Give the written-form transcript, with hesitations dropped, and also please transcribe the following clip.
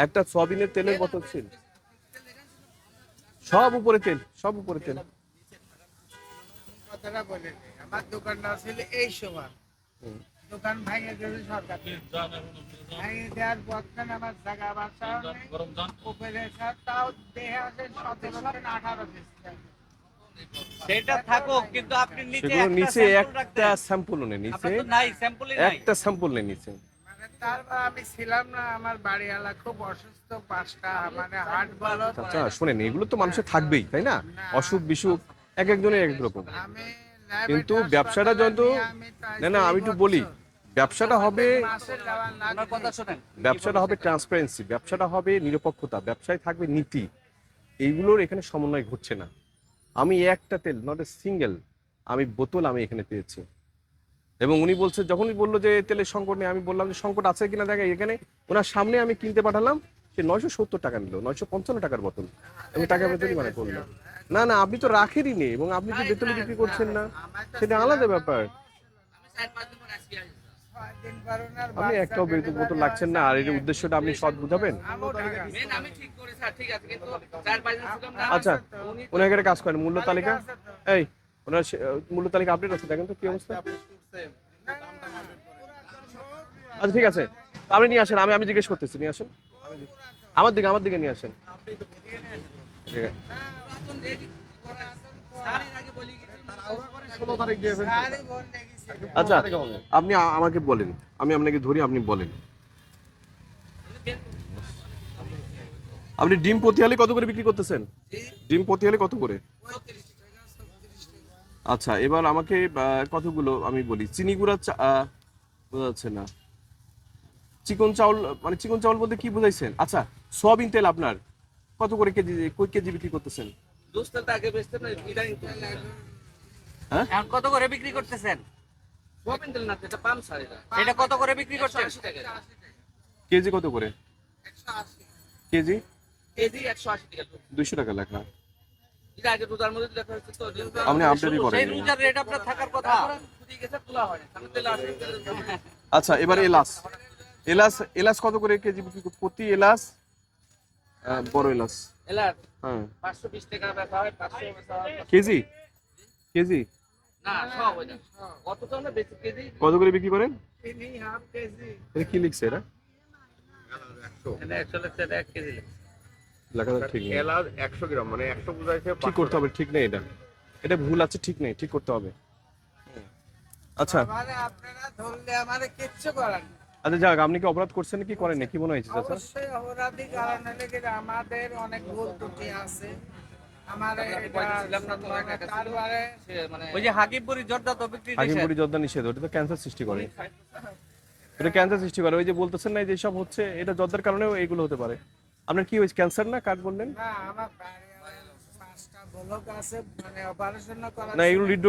একটা সয়াবিনের তেলের বোতল ছিল, সব উপরে তেল, সব উপরে তেল। কথাটা বলে নেই, আমার দোকানটা ছিল এই সময়, দোকান ভেঙে গেছে সরকার, ভেঙে দেওয়ার পর আমার জায়গা বাসা উপরে তাও দেহে আছে 17-18 পিস। সেটা থাকুক, কিন্তু আপনি নিচে সেগুলো একটা নিচে স্যাম্পল একটা রাখতেন। স্যাম্পল নেই নিচে, আপনার তো নাই, স্যাম্পলই নাই। একটা স্যাম্পল নেই নিচে। মানে তারপর আমি ছিলাম না, আমার বাড়িওয়ালা খুব অসুস্থ, 5টা মানে হার্ট বলো। আচ্ছা শোনেন, এগুলো তো মানুষের থাকবেই তাই না, অসুখ বিসুখ এক একজনের এক এক রকম। আমি কিন্তু ব্যবসাটা যত, না না আমি একটু বলি, ব্যবসাটা হবে, ওনার কথা শোনেন। ব্যবসাটা হবে ট্রান্সপারেন্সি, ব্যবসাটা হবে নিরপেক্ষতা, ব্যবসায় থাকবে নীতি। এইগুলোর এখানে সমন্বয় ঘটছে না। আমি একটা তেল, নট এ সিঙ্গেল আমি বোতল আমি এখানে পেয়েছি। এবং উনি বলছে, যখনই বললো যে তেলের সংকট নেই, আমি বললাম যে সংকট আছে কিনা দেখা, এখানে ওনার সামনে আমি কিনতে পাঠালাম, সে 970 টাকা নিল, 955 টাকার বোতল, আমি টাকা বেতনই মানে করলাম। না না আপনি তো রাখেরই নেই, এবং আপনি যে বেতনে বিক্রি করছেন না, সেটা আলাদা ব্যাপার। আপনি একটাও বেতন বোতল লাগছেন না, আর এর উদ্দেশ্যটা আপনি সৎ বুঝাবেন। আচ্ছা ওনাকে একটা কাজ করেন, মূল্য তালিকা, এই ওনার মূল্য তালিকা আপডেট আছে, দেখেন তো কি অবস্থা। আচ্ছা ঠিক আছে, আপনি নিয়ে আসেন, আমি জিজ্ঞেস করতেছি, নিয়ে আসেন আমার দিকে নিয়ে আসেন। ঠিক আছে, 16 তারিখ দিয়ে আচ্ছা আপনি আমাকে বলেন, আমি আপনাকে ধরি, আপনি বলেন আপনি ডিম প্রতি হালি কত করে বিক্রি করতেছেন? ডিম প্রতি হালি কত করে? আচ্ছা এবার আমাকে কতগুলো আমি বলি, চিনি গুঁড়া বোঝা যাচ্ছে না, চিকন চাউল, মানে চিকন চাউল বলতে কি বুঝাইছেন? আচ্ছা সয়াবিন তেল আপনার কত করে কেজি, কই কেজি বিক্রি করতেছেন? হ্যাঁ এখন কত করে বিক্রি করতেছেন? এটা কত করে বিক্রি করছেন? কেজি কত করে? 180 কেজি কেজি 180 টাকা। 200 টাকা লেখা। এটা আগে রোজার মধ্যে দেখা হচ্ছে তো, আপনি আপডেটই করেন। সেই রোজার রেট আপনার থাকার কথা। আচ্ছা এবারে এলাচ, এলাচ কত করে কেজি বিক্রি প্রতি এলাচ? বড় এলাচ এলাচ হ্যাঁ 520 টাকা বেচা হয়, 500 বেচা হয়। কেজি কেজি না সব ওইটা কত তো না বেশি কেজি। কত করে বিক্রি করেন? চিনি হাফ কেজি। এটা কি লিখছে এরা? এটা অ্যাকচুয়ালি 1 কেজি লেখাটা ঠিক নেই। এলাচ 100 গ্রাম, মানে 100 বুঝাইছে ঠিক করতে হবে, ঠিক নেই এটা, এটা ভুল আছে, ঠিক নেই, ঠিক করতে হবে। আচ্ছা মানে আপনারা ধরলে আমারে কিচ্ছু করার নেই। আচ্ছা যাক, আপনি কি অপরাধ করছেন কি করেন না, কি মনে হয়েছে চাচা? অবশ্যই অপরাধী, কারণ হলে কি আমাদের অনেক ভুল ত্রুটি আছে। আমারে তারপরে মানে ওই যে হাকিমপুরি জর্দা তো বিক্রি নিষেধ। হাকিমপুরি যোদ্ধা নিষেধ, ওটা তো ক্যান্সার সৃষ্টি করে, এটা ক্যান্সার সৃষ্টি করে। ওই যে বলতেছেন না যেসব হচ্ছে, এটা যোদ্ধার কারণেও এইগুলো হতে পারে। আপনার কি হয়েছে, ক্যান্সার না কার্ড বললেন? না, আমার বাড়ি 5টা ব্লক আছে, মানে অপারেশন করা। না এগুলো হৃদরোগ